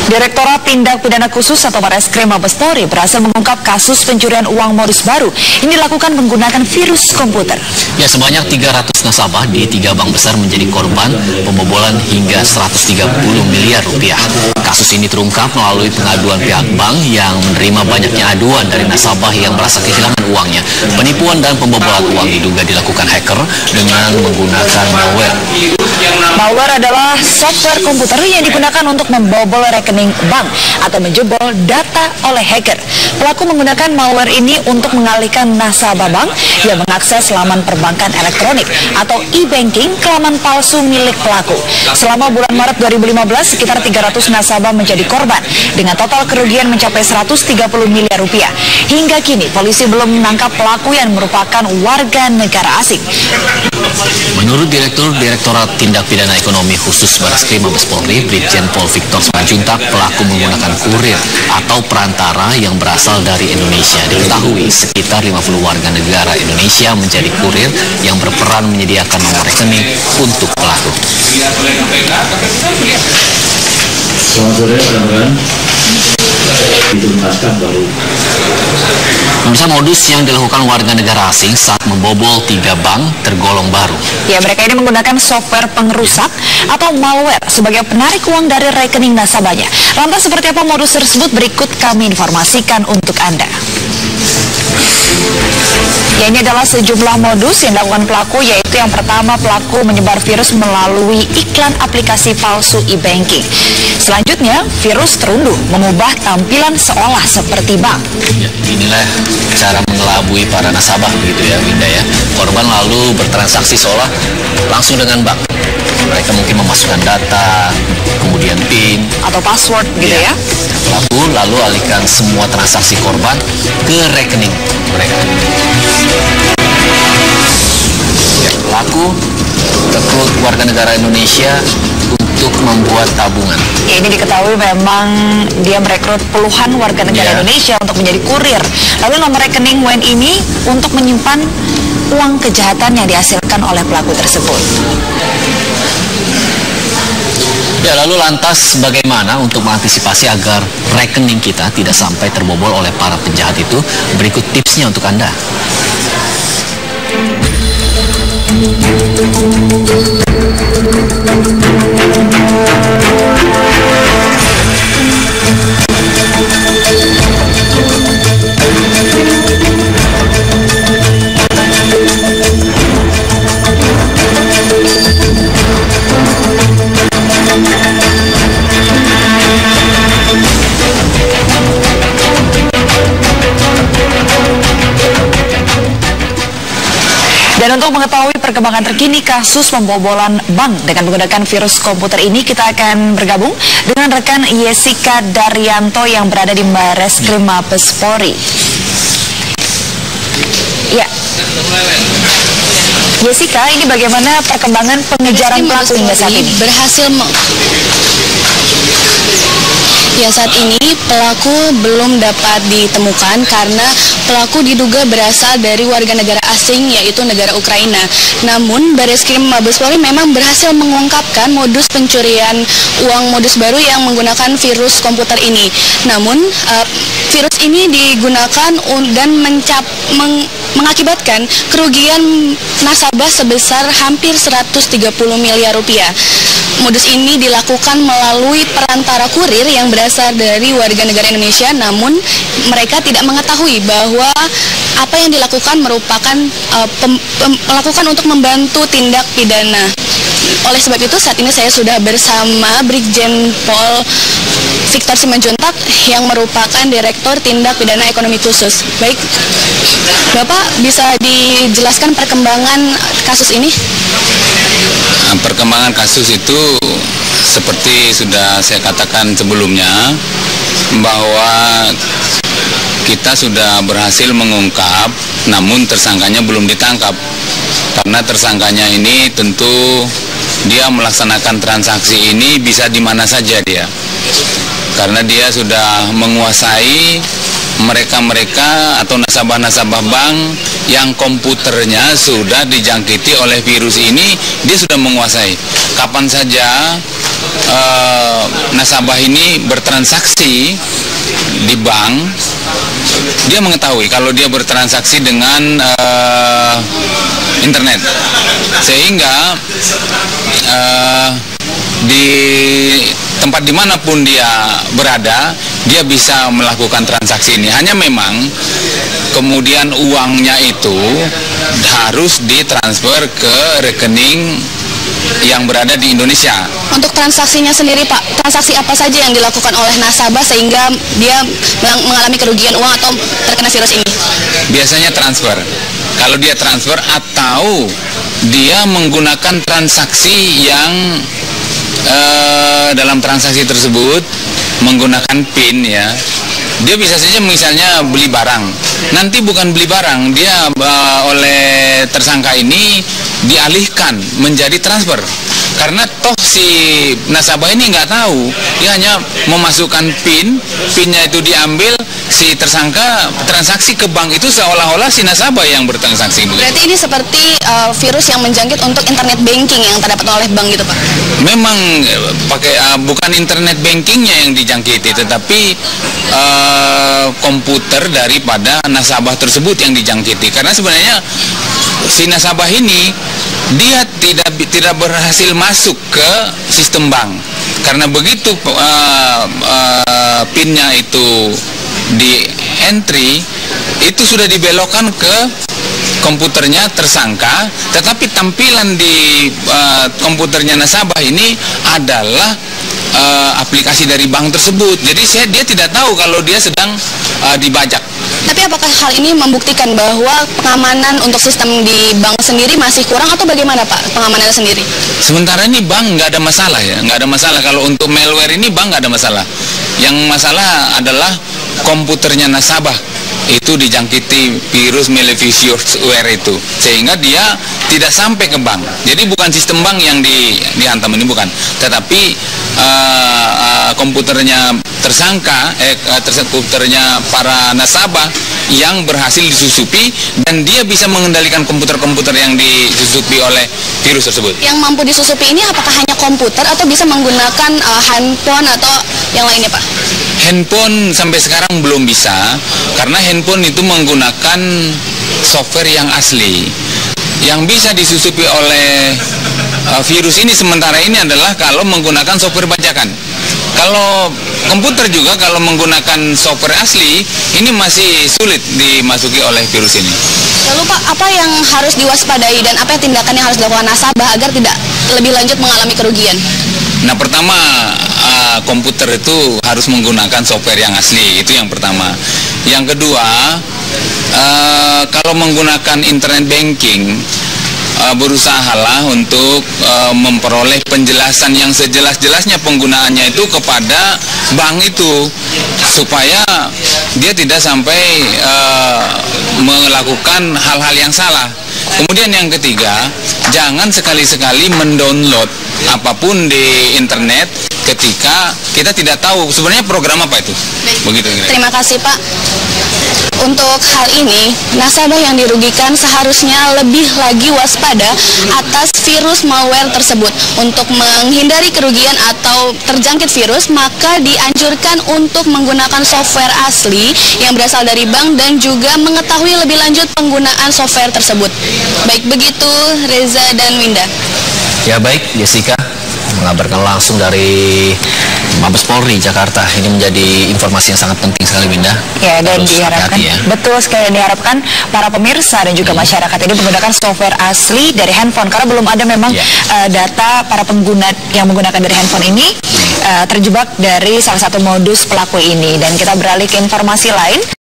Direktorat Tindak Pidana Khusus atau Bareskrim Mabes Polri berhasil mengungkap kasus pencurian uang modus baru yang dilakukan menggunakan virus komputer. Ya, sebanyak 300 nasabah di 3 bank besar menjadi korban pembobolan hingga 130 miliar rupiah. Kasus ini terungkap melalui pengaduan pihak bank yang menerima banyaknya aduan dari nasabah yang merasa kehilangan uangnya. Penipuan dan pembobolan uang diduga dilakukan hacker dengan menggunakan malware. Malware adalah software komputer yang digunakan untuk membobol rekening bank atau menjebol data oleh hacker. Pelaku menggunakan malware ini untuk mengalihkan nasabah bank yang mengakses laman perbankan elektronik atau e-banking ke laman palsu milik pelaku. Selama bulan Maret 2015, sekitar 300 nasabah menjadi korban dengan total kerugian mencapai 130 miliar rupiah. Hingga kini, polisi belum menangkap pelaku yang merupakan warga negara asing. Menurut Direktorat Tindak Pidana Ekonomi Khusus Bareskrim Mabes Polri, Brigjen Pol Victor Simanjuntak, pelaku menggunakan kurir atau perantara yang berasal dari Indonesia. Diketahui sekitar 50 warga negara Indonesia menjadi kurir yang berperan menyediakan nomor rekening untuk pelaku. Selamat sore, rekan-rekan. Dituntaskan baru. Pemirsa, modus yang dilakukan warga negara asing saat membobol 3 bank tergolong baru. Ya, mereka ini menggunakan software pengerusak atau malware sebagai penarik uang dari rekening nasabahnya. Lantas seperti apa modus tersebut? Berikut kami informasikan untuk Anda. Ya, ini adalah sejumlah modus yang dilakukan pelaku, yaitu yang pertama, pelaku menyebar virus melalui iklan aplikasi palsu e-banking. Selanjutnya, virus terunduh mengubah tampilan seolah seperti bank. Ya, inilah cara mengelabui para nasabah begitu ya, Winda ya. Korban lalu bertransaksi seolah langsung dengan bank. Mereka mungkin memasukkan data, kemudian PIN atau password gitu ya. Pelaku lalu alihkan semua transaksi korban ke rekening mereka. Ya, pelaku rekrut warga negara Indonesia untuk membuat tabungan. Ya, ini diketahui memang dia merekrut puluhan warga negara Indonesia untuk menjadi kurir. Lalu nomor rekening WNI ini untuk menyimpan uang kejahatan yang dihasilkan oleh pelaku tersebut. Ya, lalu lantas bagaimana untuk mengantisipasi agar rekening kita tidak sampai terbobol oleh para penjahat itu? Berikut tipsnya untuk Anda. Dan untuk mengetahui perkembangan terkini kasus pembobolan bank dengan menggunakan virus komputer ini, kita akan bergabung dengan rekan Jessica Daryanto yang berada di Bareskrim Mabes Polri. Ya, Jessica, ini bagaimana perkembangan pengejaran pelaku hingga saat ini? Ya, saat ini pelaku belum dapat ditemukan karena pelaku diduga berasal dari warga negara asing, yaitu negara Ukraina. Namun Bareskrim Mabes Polri memang berhasil mengungkapkan modus pencurian uang modus baru yang menggunakan virus komputer ini. Namun virus ini digunakan dan mengakibatkan kerugian nasabah sebesar hampir 130 miliar rupiah. Modus ini dilakukan melalui perantara kurir yang berasal dari warga negara Indonesia, namun mereka tidak mengetahui bahwa apa yang dilakukan merupakan melakukan untuk membantu tindak pidana. Oleh sebab itu, saat ini saya sudah bersama Brigjen Pol Victor Simanjuntak yang merupakan Direktur Tindak Pidana Ekonomi Khusus. Baik, Bapak bisa dijelaskan perkembangan kasus ini? Perkembangan kasus itu seperti sudah saya katakan sebelumnya, bahwa kita sudah berhasil mengungkap, namun tersangkanya belum ditangkap. Karena tersangkanya ini tentu dia melaksanakan transaksi ini bisa di mana saja dia. Karena dia sudah menguasai mereka-mereka atau nasabah-nasabah bank yang komputernya sudah dijangkiti oleh virus ini, dia sudah menguasai. Kapan saja nasabah ini bertransaksi di bank, dia mengetahui kalau dia bertransaksi dengan internet, sehingga di tempat dimanapun dia berada, dia bisa melakukan transaksi ini. Hanya memang kemudian uangnya itu harus ditransfer ke rekening yang berada di Indonesia. Untuk transaksinya sendiri Pak, transaksi apa saja yang dilakukan oleh nasabah sehingga dia mengalami kerugian uang atau terkena virus ini? Biasanya transfer. Kalau dia transfer atau dia menggunakan transaksi yang dalam transaksi tersebut menggunakan PIN, ya, dia bisa saja misalnya beli barang, nanti bukan beli barang, dia oleh tersangka ini dialihkan menjadi transfer, karena toh si nasabah ini nggak tahu, dia hanya memasukkan PIN-nya itu diambil, si tersangka transaksi ke bank itu seolah-olah si nasabah yang bertransaksi. Berarti ini seperti virus yang menjangkit untuk internet banking yang terdapat oleh bank gitu Pak? Memang pakai bukan internet bankingnya yang dijangkiti, tetapi komputer daripada nasabah tersebut yang dijangkiti. Karena sebenarnya si nasabah ini dia tidak berhasil masuk ke sistem bank, karena begitu PIN-nya itu di entry, itu sudah dibelokkan ke komputernya tersangka, tetapi tampilan di komputernya nasabah ini adalah aplikasi dari bank tersebut. Jadi dia tidak tahu kalau dia sedang dibajak. Tapi apakah hal ini membuktikan bahwa pengamanan untuk sistem di bank sendiri masih kurang atau bagaimana Pak pengamanannya sendiri? Sementara ini bank nggak ada masalah, ya, nggak ada masalah. Kalau untuk malware ini bank nggak ada masalah. Yang masalah adalah komputernya nasabah itu dijangkiti virus malware itu, sehingga dia tidak sampai ke bank. Jadi bukan sistem bank yang dihantam ini, bukan, tetapi komputernya tersangka, komputernya para nasabah yang berhasil disusupi, dan dia bisa mengendalikan komputer-komputer yang disusupi oleh virus tersebut. Yang mampu disusupi ini apakah hanya komputer atau bisa menggunakan handphone atau yang lainnya Pak? Handphone sampai sekarang belum bisa, karena handphone itu menggunakan software yang asli. Yang bisa disusupi oleh virus ini sementara ini adalah kalau menggunakan software bajakan. Kalau komputer juga kalau menggunakan software asli, ini masih sulit dimasuki oleh virus ini. Lalu Pak, apa yang harus diwaspadai dan apa tindakan yang harus dilakukan nasabah agar tidak lebih lanjut mengalami kerugian? Nah, pertama, komputer itu harus menggunakan software yang asli, itu yang pertama. Yang kedua, kalau menggunakan internet banking, berusahalah untuk memperoleh penjelasan yang sejelas-jelasnya penggunaannya itu kepada bank itu, supaya dia tidak sampai melakukan hal-hal yang salah. Kemudian yang ketiga, jangan sekali-sekali mendownload apapun di internet ketika kita tidak tahu sebenarnya program apa itu. Begitu. Terima kasih Pak. Untuk hal ini, nasabah yang dirugikan seharusnya lebih lagi waspada atas virus malware tersebut. Untuk menghindari kerugian atau terjangkit virus, maka dianjurkan untuk menggunakan software asli yang berasal dari bank dan juga mengetahui lebih lanjut penggunaan software tersebut. Baik begitu, Reza dan Winda. Ya baik, Jessica mengabarkan langsung dari Mabes Polri Jakarta. Ini menjadi informasi yang sangat penting sekali, Winda. Ya, dan harus diharapkan, ya. betul sekali, diharapkan para pemirsa dan juga masyarakat ini menggunakan software asli dari handphone, karena belum ada memang data para pengguna yang menggunakan dari handphone ini terjebak dari salah satu modus pelaku ini. Dan kita beralih ke informasi lain.